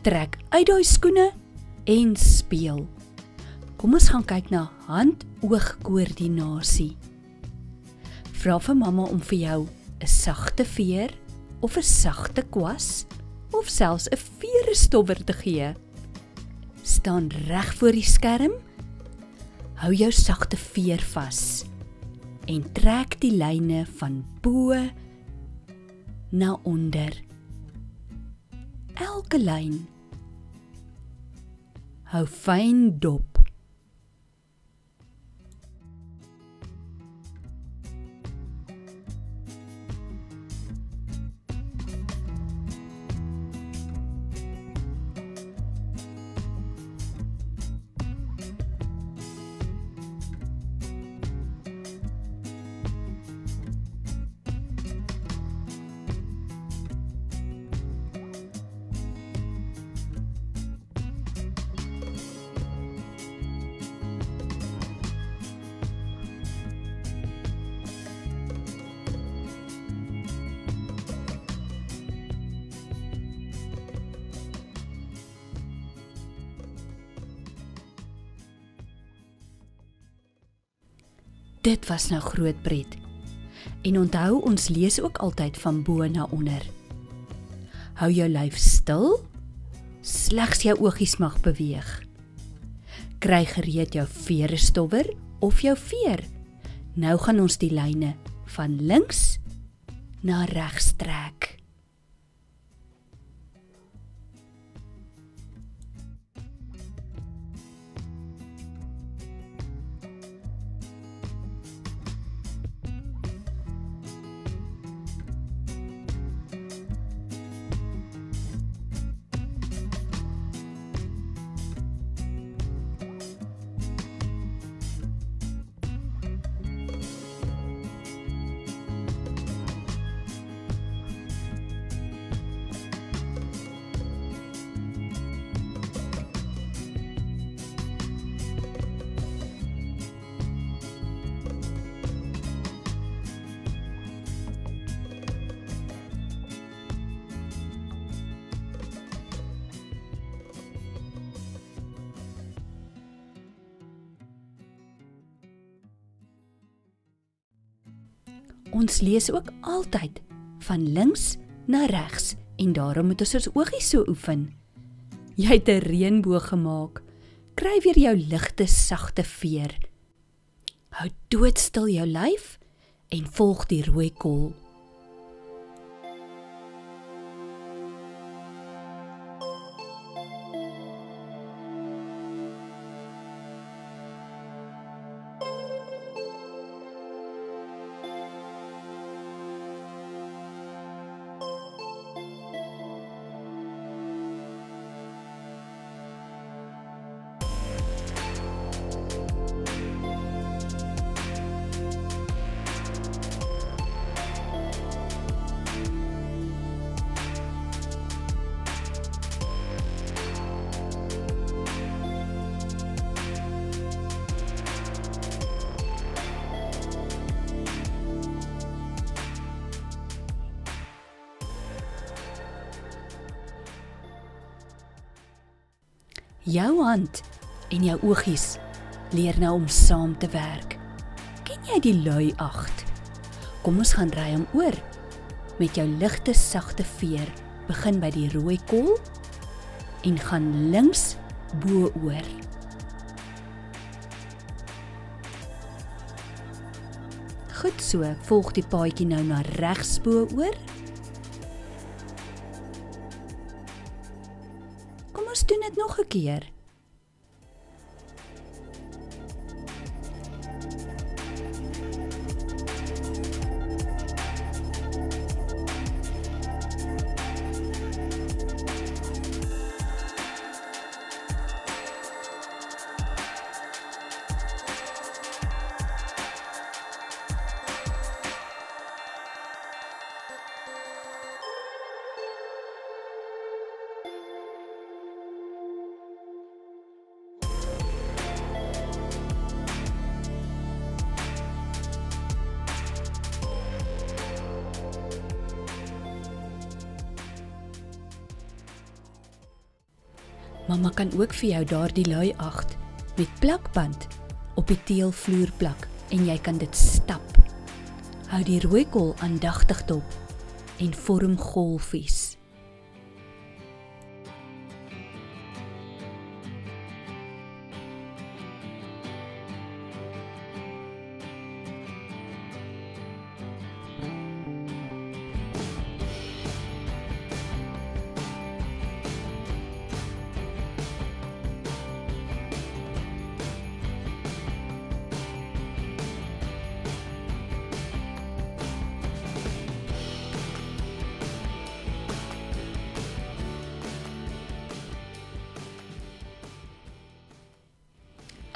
Trek uit daai skoene en speel. Kom ons gaan kyk na hand-oog-koördinasie. Vra vir mamma om vir jou 'n sagte veer of 'n sagte kwas of selfs 'n veerestowwer te gee. Staan reg voor die skerm, hou jou sagte veer vas en trek die lyne van bo na onder. Elke lyn. Hou fyn dop. Dit was nou groot pret. En onthou, ons lees ook altyd van bo na onder. Hou jou lyf stil, slegs jou oogies mag beweeg. Kry gereed jou veerestowwer of jou veer. Nou gaan ons die lyne van links na regs trek. Ons lees ook altyd van links na regs en daarom moet ons oogies so oefen. Jy het 'n reënboog gemaak. Kry weer jou ligte, sagte veer. Hou doodstil jou lyf en volg die rooi kol. Jou hand en jou oogies leer nou om saam te werk. Ken jy die lui 8? Kom ons gaan ry hom oor. Met jou ligte, sagte veer, begin by die rooi kol en gaan links bo oor. Goed so, volg die paadjie nou na regs bo oor. Kom ons doen dit nog 'n keer. Mamma kan ook vir jou daardie lui 8 met plakband op die teelvloer plak en jy kan dit stap. Hou die rooikool aandagtig dop en vorm golfies.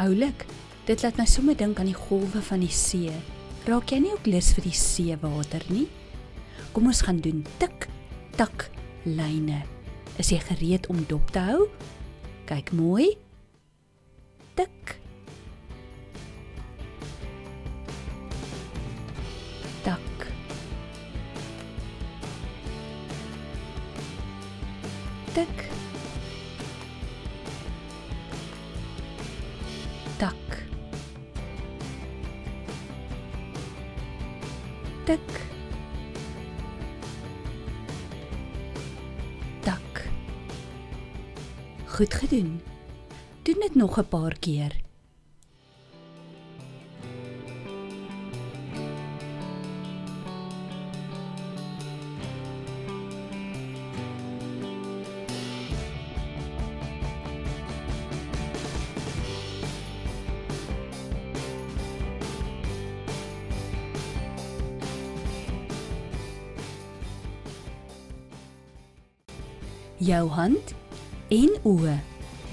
Oulik, dit laat my sommer dink aan die golwe van die see. Raak jy nie ook lus vir die seewater nie? Kom ons gaan doen tik, tak, lyne. Is jy gereed om dop te hou? Kyk mooi. Tik. Tak. Tik. Tak. Tik. Tak. Goed gedoen. Doen dit nog 'n paar keer. Jou hand en oë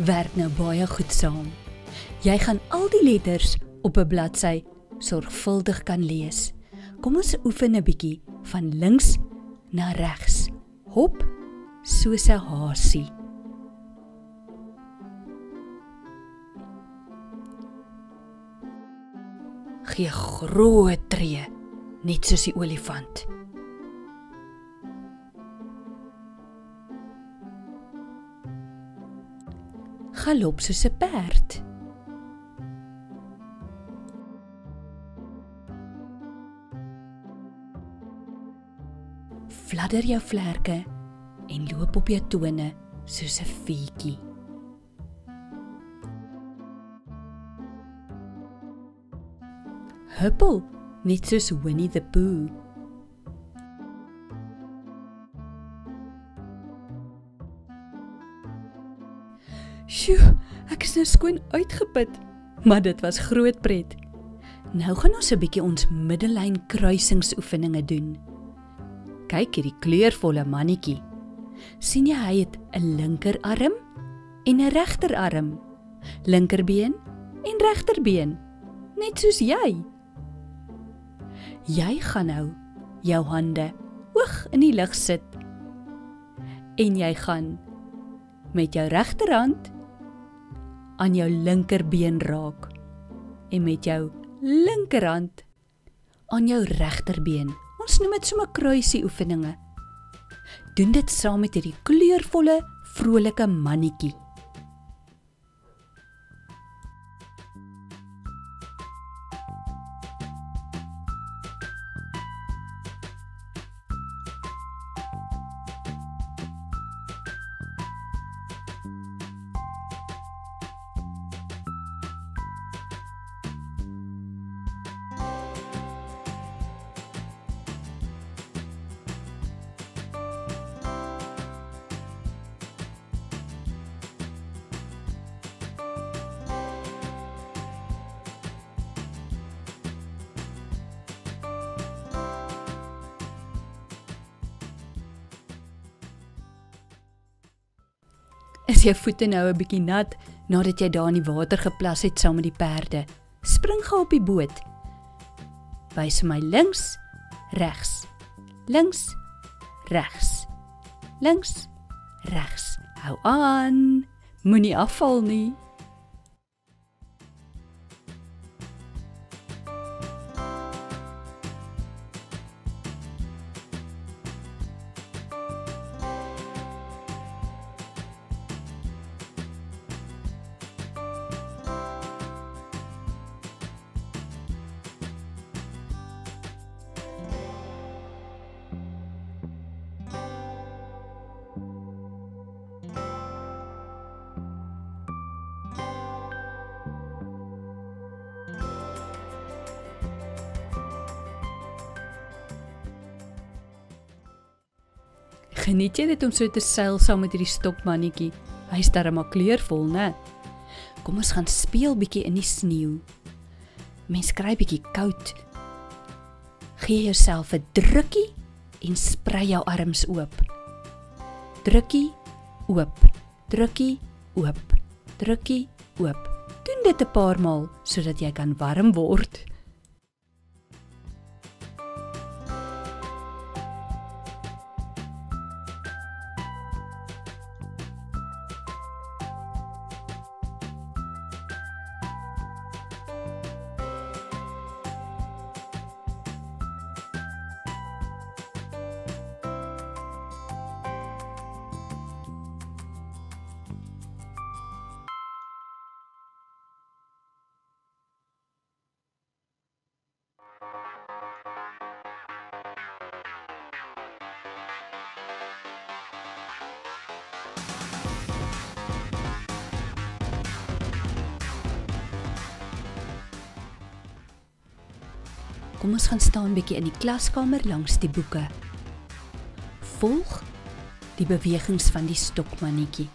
werk nou baie goed saam. Jy gaan al die letters op 'n bladsy sorgvuldig kan lees. Kom ons oefen 'n bietjie van links na regs. Hop soos 'n hasie. Gee groot tree, net soos die olifant. Galop soos 'n perd. Fladder jou vlerke en loop op jou tone soos 'n voetjie. Huppel, net soos Winnie the Pooh. Sjoe, ek is nou skoon uitgeput, maar dit was groot pret. Nou gaan ons 'n bietjie ons middellyn kruisingsoefeninge doen. Kyk hierdie kleurvolle mannetjie. sien jy hy het 'n linkerarm en 'n regterarm, linkerbeen en regterbeen, net soos jy. Jy gaan nou jou hande hoog in die lug sit en jy gaan met jou regterhand aan jou linkerbeen raak en met jou linkerhand aan jou regterbeen. Ons noem dit sommer kruisie oefeninge. Doen dit saam met hierdie kleurvolle, vrolike mannetjie. Is jou voete nou 'n bietjie nat nadat jy daar in die water geplas het saam met die perde? Spring gou op die boot. Wys vir my links, regs. Links, regs. Links, regs. Hou aan. Moenie afval nie. Geniet jy dit om so te seil saam met hierdie stokmannetjie? Hy is darem maar kleurvol, né? Kom ons gaan speel bietjie in die sneeu. Mens kry bietjie koud. Gee jouself 'n drukkie en sprei jou arms oop. Drukkie, oop, drukkie, oop, drukkie, oop. Doen dit 'n paar maal sodat jy kan warm word. Kom ons gaan staan bietjie in die klaskamer langs die boeke. Volg die bewegings van die stokmannetjie.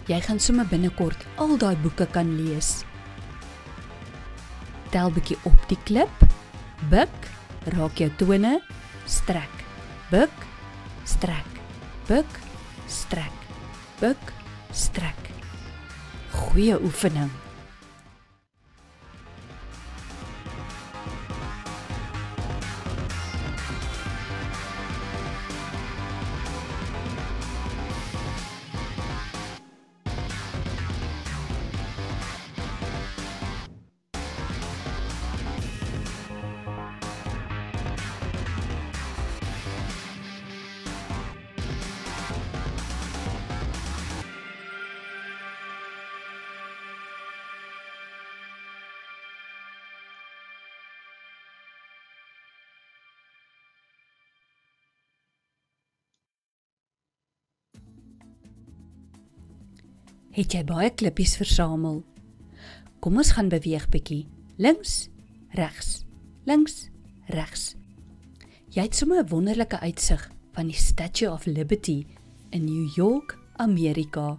Jy gaan sommer binnekort al daai boeke kan lees. Tel bietjie op die klip, buk, raak jou tone, strek, buk, strek, buk, strek, buk, strek. Goeie oefening. Het jy baie klippies versamel? Kom ons gaan beweeg bietjie. Links, regs, links, regs. Jy het sommer 'n wonderlike uitsig van die Statue of Liberty in New York, Amerika.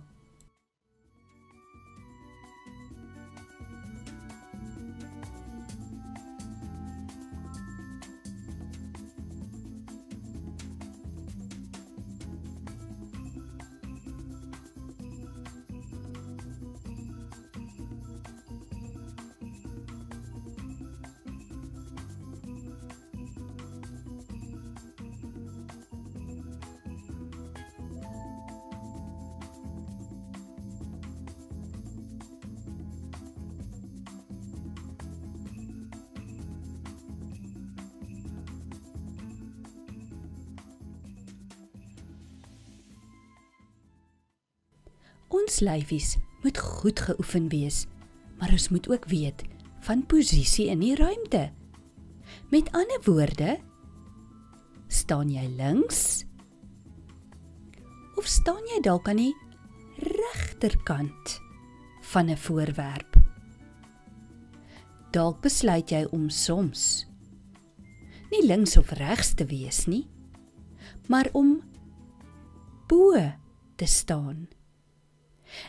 Ons lyfies moet goed geoefen wees, maar ons moet ook weet van posisie in die ruimte. Met ander woorde, staan jy links of staan jy dalk aan die regterkant van 'n voorwerp? Dalk besluit jy om soms nie links of regs te wees nie, maar om bo te staan.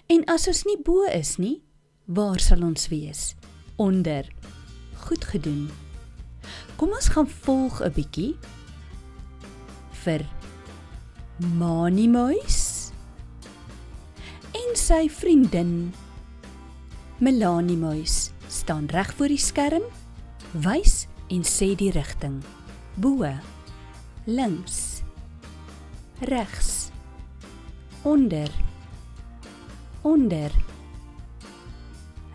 En as ons nie bo is nie, waar sal ons wees? Onder. Goed gedoen. Kom ons gaan volg 'n bietjie vir Maniemuis en sy vriendin Melaniemuis staan reg voor die skerm, wys en sê die rigting. bo, links, regs, onder,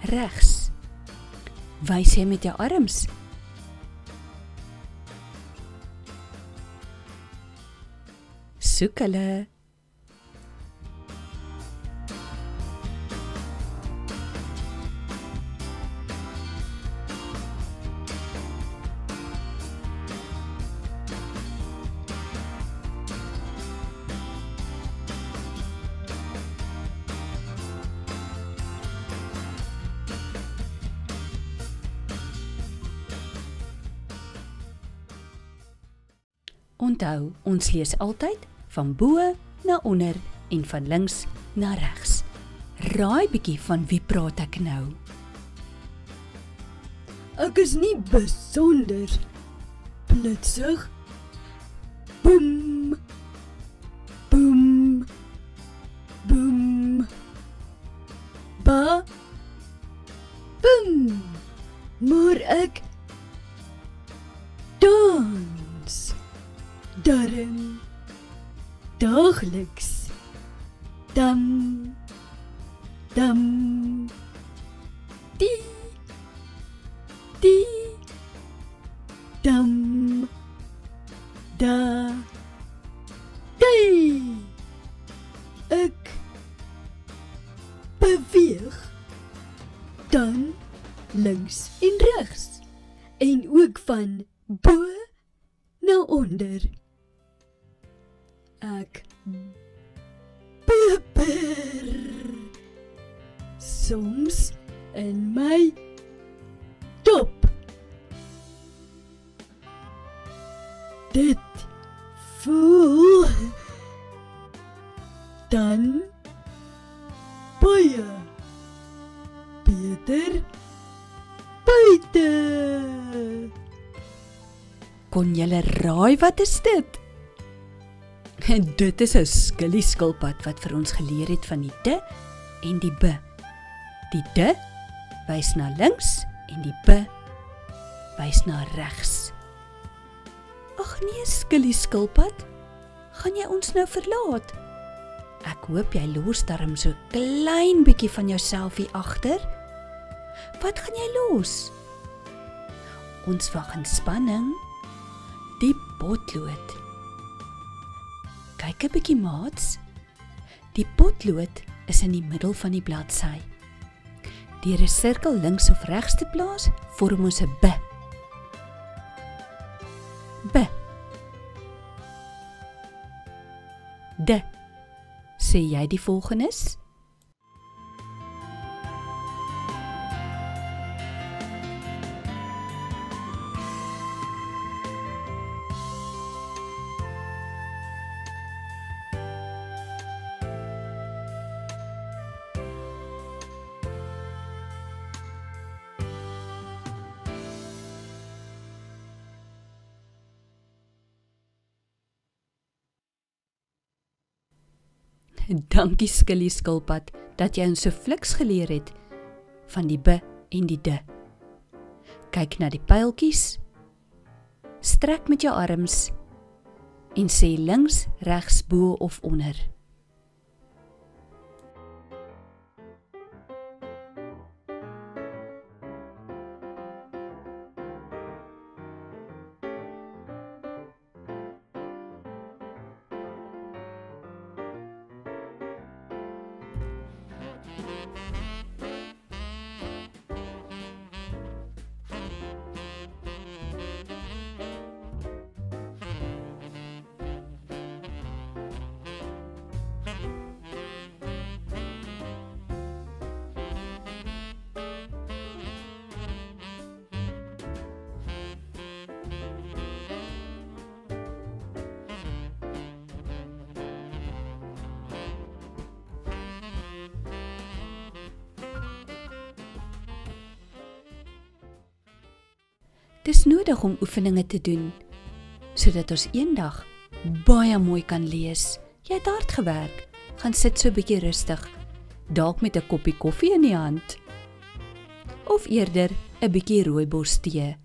regs. Wys jy met jou arms. Soek hulle. Onthou, ons lees altyd van bo na onder en van links na regs. Raai bietjie van wie praat ek nou? Ek is nie besonder blitsig. Boem, boem, boem. Ba, boem. Maar ek dans. Darm, dagelijks, dam, dam, die, dam, da, die. Ek beweeg dan links en regs en ook van bo na onder. Ek peper soms in my dop. Dit voel dan baie beter buite. Kon julle raai wat is dit? Dit is 'n skillieskilpad wat vir ons geleer het van die de en die b. Die de wys na links en die b wys na regs. Ag nee, skillieskilpad, gaan jy ons nou verlaat? Ek hoop jy los darm so klein bietjie van jouself hier agter. Wat gaan jy los? Ons wag in spanning. Die potlood. Kyk 'n bietjie maats. Die potlood is in die middel van die bladsy. Deur 'n sirkel links of regs te plaas, vorm ons 'n b. B. D. Sê jy die volgenes? Dankie skillieskilpad dat jy ons so fliks geleer het van die b en die d. Kyk na die pyltjies, strek met jou arms en sê links, regs, bo of onder. Dis nodig om oefeninge te doen, sodat ons eendag baie mooi kan lees. Jy het hard gewerk, gaan sit so 'n bietjie rustig, dalk met 'n koppie koffie in die hand. Of eerder 'n bietjie rooibos tee.